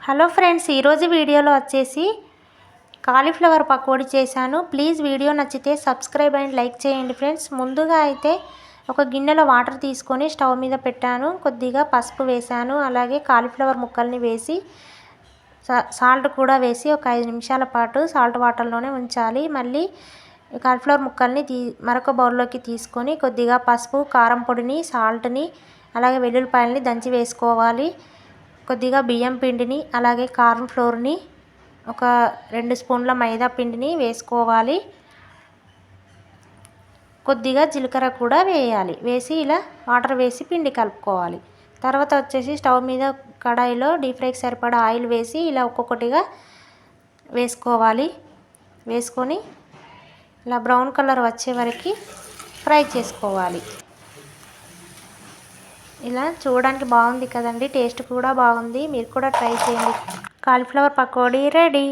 Hello friends, ఈరోజు వీడియోలో వచ్చేసి కాలీఫ్లవర్ పకోడీ చేశాను. ప్లీజ్ వీడియో నచ్చితే సబ్స్క్రైబ్ అండ్ లైక్ చేయండి ఫ్రెండ్స్. ముందుగా అయితే ఒక గిన్నెలో వాటర్ తీసుకొని స్టవ్ మీద పెట్టాను. కొద్దిగా పసుపు వేశాను. అలాగే కాలీఫ్లవర్ ముక్కల్ని వేసి సాల్ట్ కూడా వేసి ఒక 5 నిమిషాల పాటు సాల్ట్ వాటర్లోనే ఉంచాలి. మళ్ళీ కాలీఫ్లవర్ ముక్కల్ని మరొక బౌల్లోకి తీసుకొని కొద్దిగా పసుపు, కారం పొడిని, సాల్ట్ని, అలాగే వెల్లుల్లిపాయలని దంచి వేసుకోవాలి. కొద్దిగా బియ్యం పిండిని, అలాగే కార్న్ ఫ్లోర్ని, ఒక 2 స్పూన్ల మైదా పిండిని వేసుకోవాలి. కొద్దిగా జీలకర్ర కూడా వేయాలి. వేసి ఇలా వాటర్ వేసి పిండి కలుపుకోవాలి. తర్వాత వచ్చేసి స్టవ్ మీద కడాయిలో డీప్ ఫ్రైకి సరిపడా ఆయిల్ వేసి ఇలా ఒక్కొక్కటిగా వేసుకోవాలి. వేసుకొని ఇలా బ్రౌన్ కలర్ వచ్చే వరకు ఫ్రై చేసుకోవాలి. ఇలా చూడడానికి బాగుంది కదండి, టేస్ట్ కూడా బాగుంది. మీరు కూడా ట్రై చేయండి. Cauliflower pakodi ready.